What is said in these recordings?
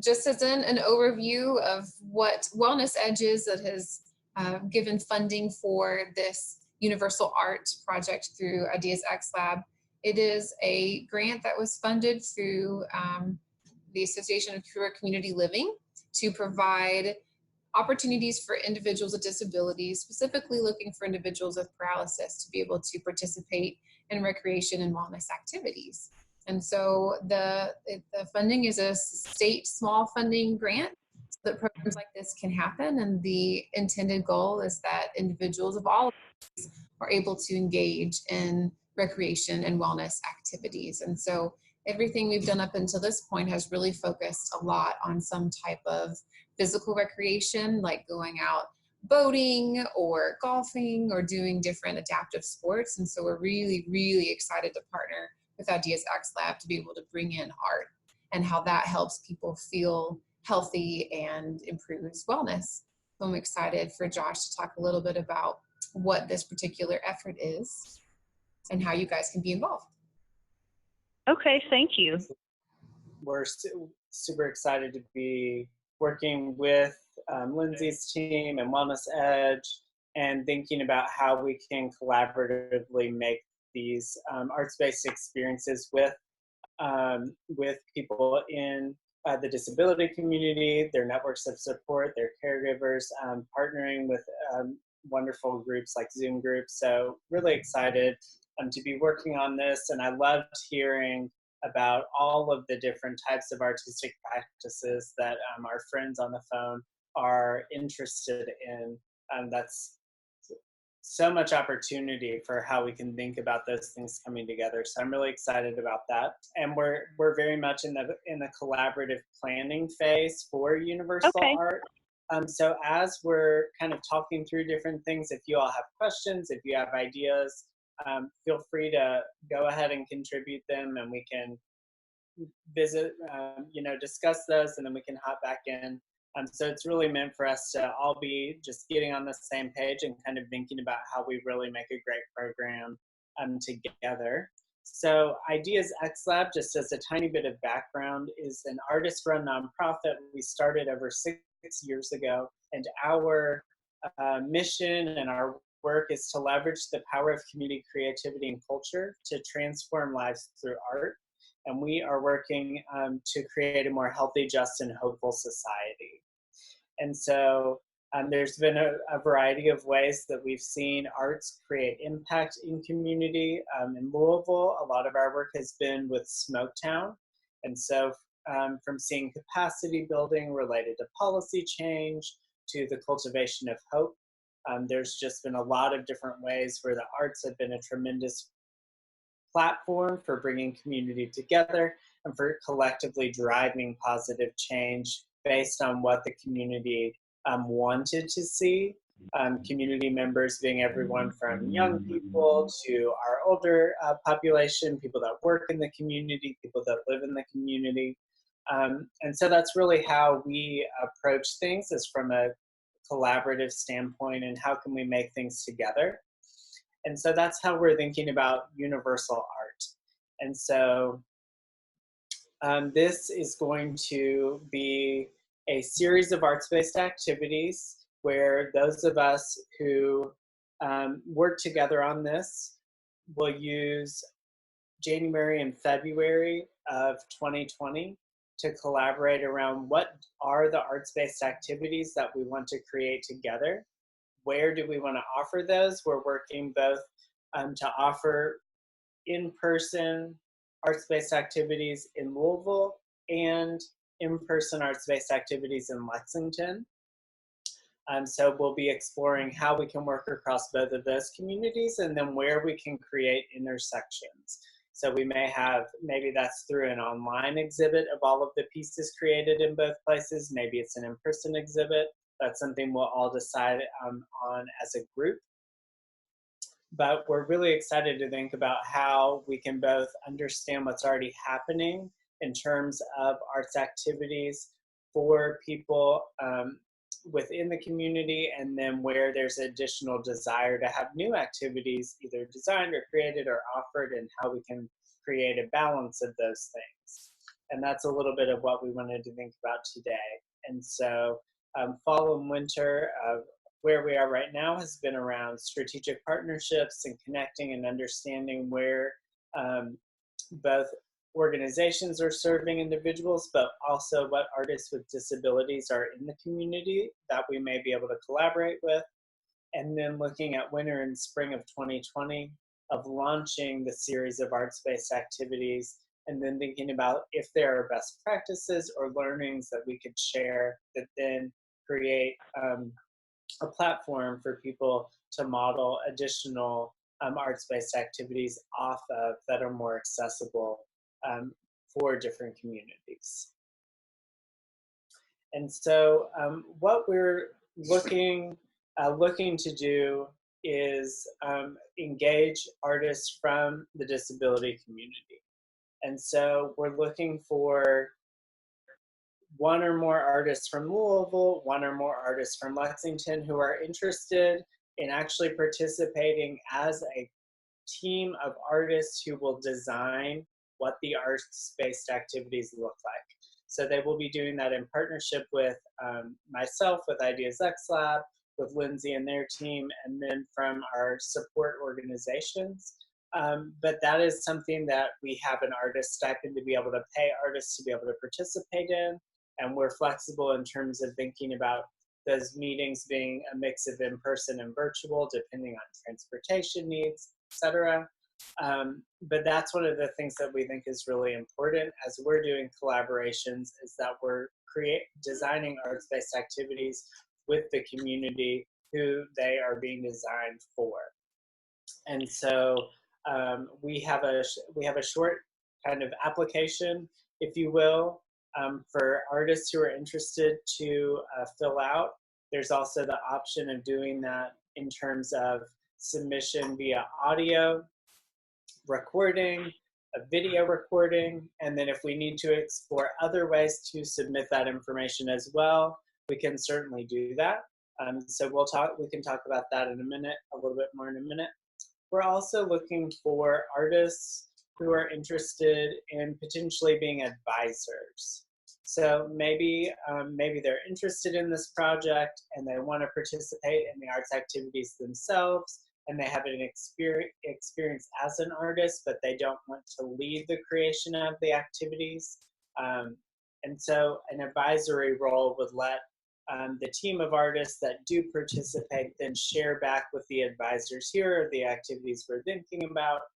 just as an overview of what Wellness Edge is, that has given funding for this Universal Art project through Ideas X Lab. It is a grant that was funded through the Association of Career Community Living to provide opportunities for individuals with disabilities, specifically looking for individuals with paralysis to be able to participate in recreation and wellness activities. And so the funding is a state small funding grant so that programs like this can happen. And the intended goal is that individuals of all ages are able to engage in recreation and wellness activities. And so everything we've done up until this point has really focused a lot on some type of physical recreation, like going out boating or golfing or doing different adaptive sports. And so we're really, really excited to partner with Ideas X Lab to be able to bring in art and how that helps people feel healthy and improves wellness. So I'm excited for Josh to talk a little bit about what this particular effort is and how you guys can be involved. Okay, thank you. We're super excited to be working with Lindsay's team and Wellness Edge and thinking about how we can collaboratively make these arts-based experiences with people in the disability community, their networks of support, their caregivers, partnering with wonderful groups like Zoom groups. So really excited to be working on this, and I loved hearing about all of the different types of artistic practices that our friends on the phone are interested in. That's so much opportunity for how we can think about those things coming together. So I'm really excited about that. And we're very much in the collaborative planning phase for Universal Art. So as we're kind of talking through different things, if you all have questions, if you have ideas, feel free to go ahead and contribute them, and we can visit, discuss those, and then we can hop back in. So it's really meant for us to all be just getting on the same page and kind of thinking about how we really make a great program together. So Ideas X Lab, just as a tiny bit of background, is an artist-run nonprofit we started over 6 years ago, and our mission and our work is to leverage the power of community creativity and culture to transform lives through art. And we are working to create a more healthy, just, and hopeful society. And so there's been a variety of ways that we've seen arts create impact in community. In Louisville, a lot of our work has been with Smoketown. And so from seeing capacity building related to policy change to the cultivation of hope, there's just been a lot of different ways where the arts have been a tremendous platform for bringing community together and for collectively driving positive change based on what the community wanted to see. Community members being everyone from young people to our older population, people that work in the community, people that live in the community. And so that's really how we approach things, is from a collaborative standpoint, and how can we make things together. And so that's how we're thinking about universal art. And so this is going to be a series of arts-based activities where those of us who work together on this will use January and February of 2020 to collaborate around what are the arts-based activities that we want to create together. Where do we want to offer those? We're working both to offer in-person arts-based activities in Louisville and in-person arts-based activities in Lexington. So we'll be exploring how we can work across both of those communities, and then where we can create intersections. So we may have, maybe that's through an online exhibit of all of the pieces created in both places. Maybe it's an in-person exhibit. That's something we'll all decide on as a group. But we're really excited to think about how we can both understand what's already happening in terms of arts activities for people within the community, and then where there's additional desire to have new activities either designed or created or offered, and how we can create a balance of those things. And that's a little bit of what we wanted to think about today. And so fall and winter, where we are right now has been around strategic partnerships and connecting and understanding where both organizations are serving individuals, but also what artists with disabilities are in the community that we may be able to collaborate with. And then looking at winter and spring of 2020 of launching the series of arts-based activities, and then thinking about if there are best practices or learnings that we could share that then create a platform for people to model additional arts-based activities off of that are more accessible for different communities. And so what we're looking to do is engage artists from the disability community. And so we're looking for one or more artists from Louisville, one or more artists from Lexington who are interested in actually participating as a team of artists who will design what the arts-based activities look like. So they will be doing that in partnership with myself, with Ideas X Lab, with Lindsay and their team, and then from our support organizations. But that is something that we have an artist stipend to be able to pay artists to be able to participate in. And we're flexible in terms of thinking about those meetings being a mix of in-person and virtual, depending on transportation needs, et cetera. But that's one of the things that we think is really important as we're doing collaborations, is that we're designing arts-based activities with the community who they are being designed for. And so we have a short kind of application, if you will, for artists who are interested to fill out. There's also the option of doing that in terms of submission via audio recording, a video recording, and then if we need to explore other ways to submit that information as well, we can certainly do that. So we can talk about that in a minute, a little bit more in a minute. We're also looking for artists who are interested in potentially being advisors. So maybe they're interested in this project and they want to participate in the arts activities themselves, and they have an experience as an artist, but they don't want to lead the creation of the activities. And so an advisory role would let the team of artists that do participate then share back with the advisors, here are the activities we're thinking about.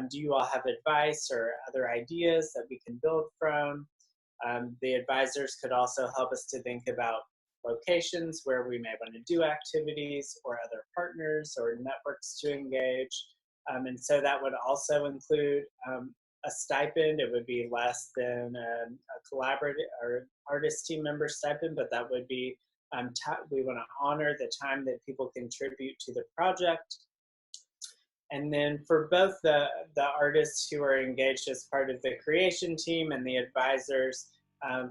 Do you all have advice or other ideas that we can build from? The advisors could also help us to think about locations where we may want to do activities, or other partners or networks to engage. And so that would also include a stipend. It would be less than a collaborative or artist team member stipend, but that would be, we want to honor the time that people contribute to the project. And then for both the artists who are engaged as part of the creation team and the advisors,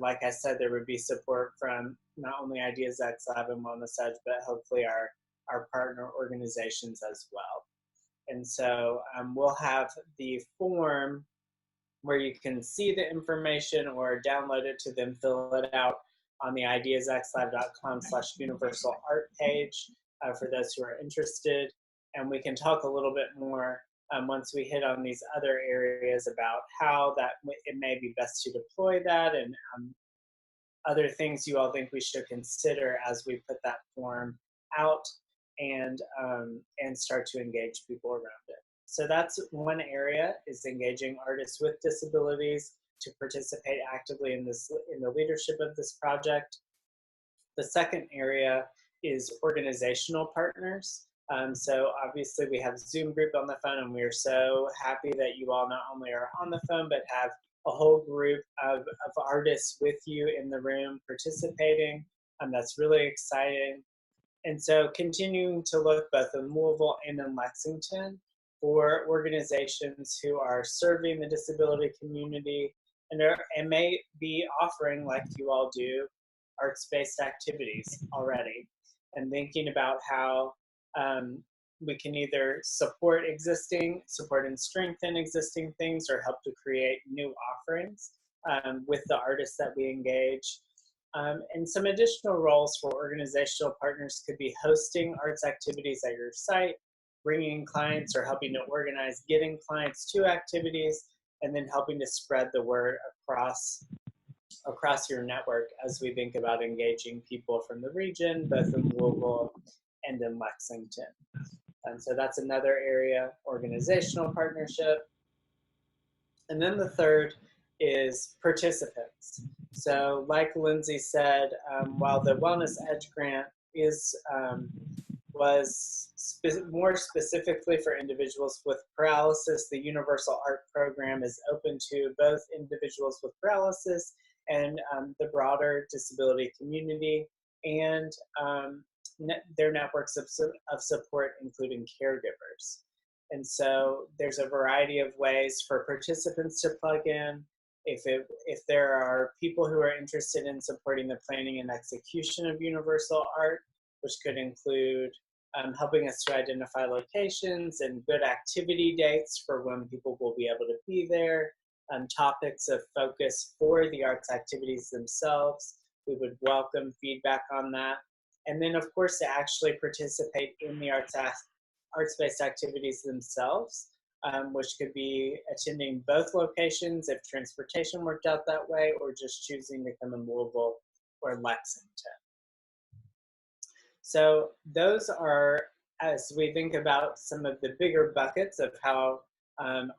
like I said, there would be support from not only Ideas X Lab and Wellness Edge, but hopefully our partner organizations as well. And so we'll have the form where you can see the information or download it to then fill it out on the ideasxlab.com/universal art page for those who are interested. And we can talk a little bit more once we hit on these other areas about how that it may be best to deploy that, and other things you all think we should consider as we put that form out and start to engage people around it. So that's one area, is engaging artists with disabilities to participate actively in the leadership of this project. The second area is organizational partners. So obviously we have Zoom group on the phone, and we are so happy that you all not only are on the phone, but have a whole group of artists with you in the room participating. That's really exciting. And so continuing to look both in Louisville and in Lexington for organizations who are serving the disability community and may be offering, like you all do, arts-based activities already, and thinking about how we can either support and strengthen existing things, or help to create new offerings. with the artists that we engage. And some additional roles for organizational partners could be hosting arts activities at your site, bringing clients or helping to organize getting clients to activities, and then helping to spread the word across your network as we think about engaging people from the region, both in Louisville and in Lexington. And so that's another area, organizational partnership. And then the third is participants. So like Lindsay said, while the Wellness Edge grant was more specifically for individuals with paralysis, the Universal Art Program is open to both individuals with paralysis and the broader disability community, and their networks of support, including caregivers. And so there's a variety of ways for participants to plug in. If there are people who are interested in supporting the planning and execution of Universal Art, which could include helping us to identify locations and good activity dates for when people will be able to be there, topics of focus for the arts activities themselves. We would welcome feedback on that. And then, of course, to actually participate in the arts-based activities themselves, which could be attending both locations if transportation worked out that way, or just choosing to come in Louisville or Lexington. So those are, as we think about some of the bigger buckets of how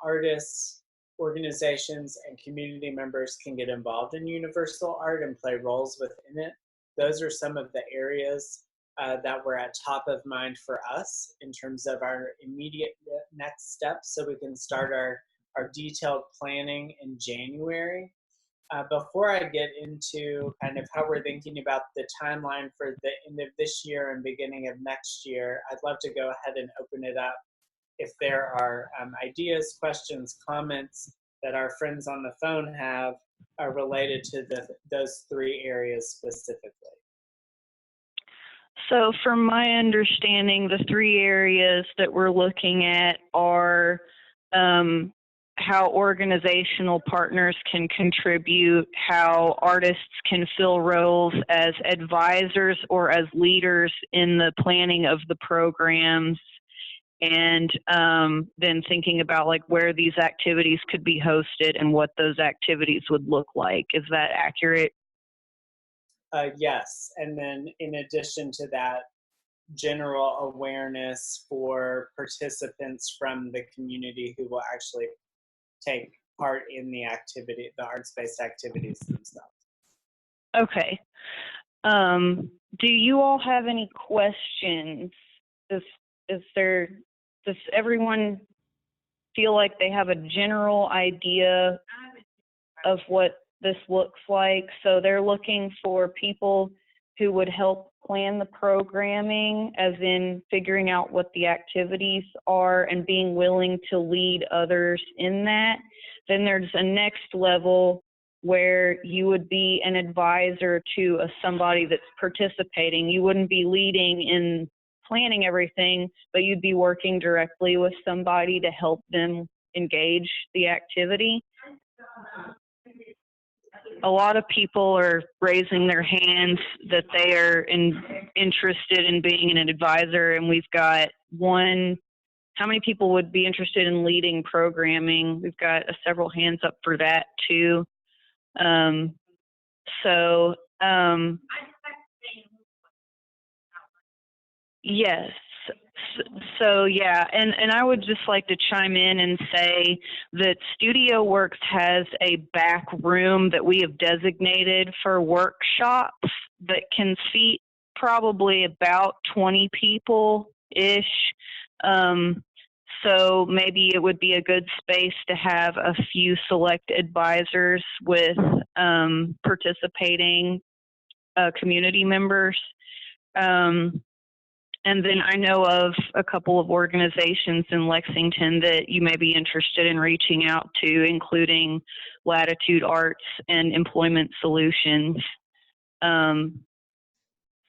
artists, organizations, and community members can get involved in Universal Art and play roles within it, those are some of the areas that were at top of mind for us in terms of our immediate next steps, so we can start our detailed planning in January. Before I get into kind of how we're thinking about the timeline for the end of this year and beginning of next year, I'd love to go ahead and open it up if there are ideas, questions, comments that our friends on the phone have related to those three areas specifically. So from my understanding, the three areas that we're looking at are how organizational partners can contribute, how artists can fill roles as advisors or as leaders in the planning of the programs, and then thinking about like where these activities could be hosted and what those activities would look like. Is that accurate? Yes, and then in addition to that, general awareness for participants from the community who will actually take part in the activity, the arts-based activities themselves. Okay. Do you all have any questions? Does everyone feel like they have a general idea of what this looks like? So they're looking for people who would help plan the programming, as in figuring out what the activities are and being willing to lead others in that. Then there's a next level where you would be an advisor to somebody that's participating. You wouldn't be leading in planning everything, but you'd be working directly with somebody to help them engage the activity. A lot of people are raising their hands that they are interested in being an advisor, and we've got one. How many people would be interested in leading programming? We've got several hands up for that too. Yes. So yeah, and I would just like to chime in and say that Studio Works has a back room that we have designated for workshops that can seat probably about 20 people-ish. So maybe it would be a good space to have a few select advisors with participating community members. And then I know of a couple of organizations in Lexington that you may be interested in reaching out to, including Latitude Arts and Employment Solutions.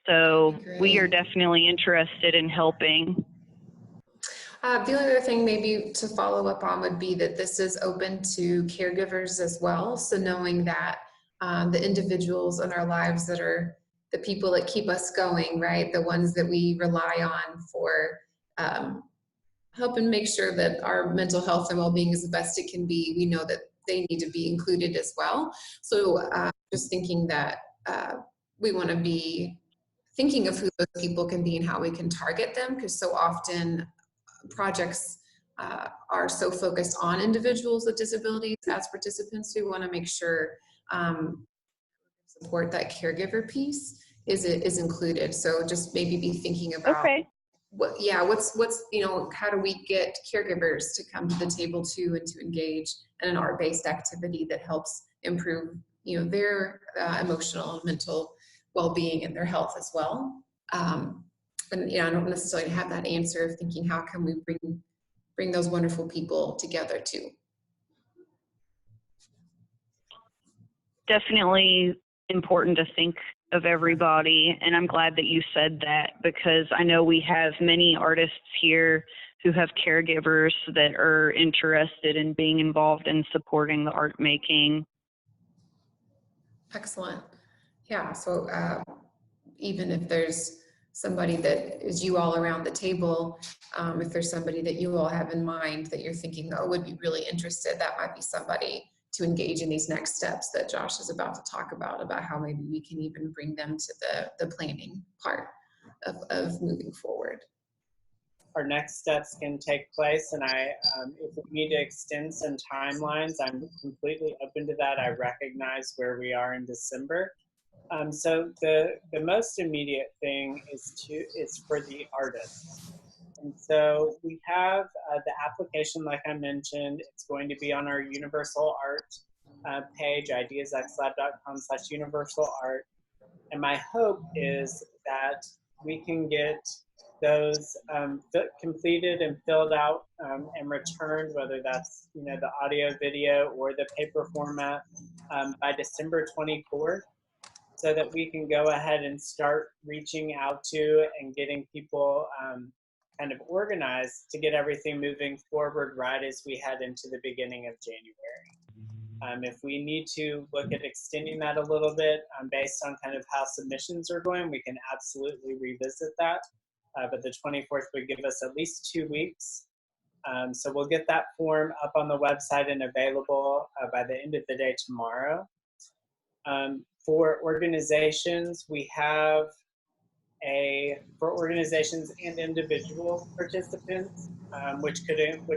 So we are definitely interested in helping. The only other thing maybe to follow up on would be that this is open to caregivers as well. So knowing that the individuals in our lives that are the people that keep us going, right? The ones that we rely on for helping make sure that our mental health and well-being is the best it can be. We know that they need to be included as well. So just thinking that we want to be thinking of who those people can be and how we can target them, because so often projects are so focused on individuals with disabilities as participants. We want to make sure support that caregiver piece is included. So just maybe be thinking about Okay. what's how do we get caregivers to come to the table too and to engage in an art-based activity that helps improve their emotional and mental well-being and their health as well. And I don't necessarily have that answer of thinking how can we bring those wonderful people together too. Definitely important to think of everybody, and I'm glad that you said that, because I know we have many artists here who have caregivers that are interested in being involved in supporting the art making. Excellent. Yeah, so even if there's somebody that is you all around the table, if there's somebody that you all have in mind that you're thinking, oh, would be really interested, that might be somebody to engage in these next steps that Josh is about to talk about how maybe we can even bring them to the planning part of moving forward. Our next steps can take place, and if we need to extend some timelines, I'm completely open to that. I recognize where we are in December. So the most immediate thing is for the artists. And so we have the application, like I mentioned. It's going to be on our Universal Art page, ideasxlab.com/universalart. And my hope is that we can get those completed and filled out and returned, whether that's the audio, video, or the paper format, by December 24th. So that we can go ahead and start reaching out to and getting people kind of organized to get everything moving forward right as we head into the beginning of January. If we need to look at extending that a little bit based on kind of how submissions are going, we can absolutely revisit that. But the 24th would give us at least 2 weeks. So we'll get that form up on the website and available by the end of the day tomorrow. For organizations, we have for organizations and individual participants, which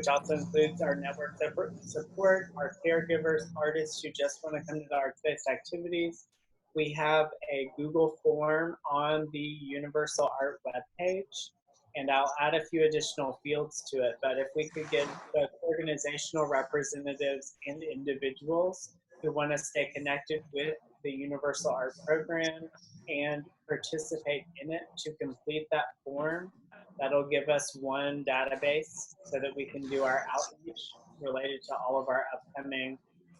also includes our network support, our caregivers, artists who just want to come to the arts-based activities. We have a Google form on the Universal Art webpage, and I'll add a few additional fields to it. But if we could get both organizational representatives and individuals who want to stay connected with the Universal Art program and participate in it to complete that form, that'll give us one database so that we can do our outreach related to all of our upcoming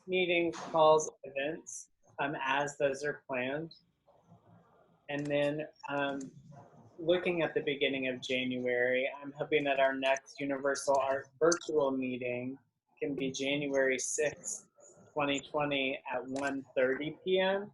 meetings, calls, events, as those are planned. And then looking at the beginning of January, I'm hoping that our next Universal Art virtual meeting can be January 6th, 2020 at 1:30 p.m.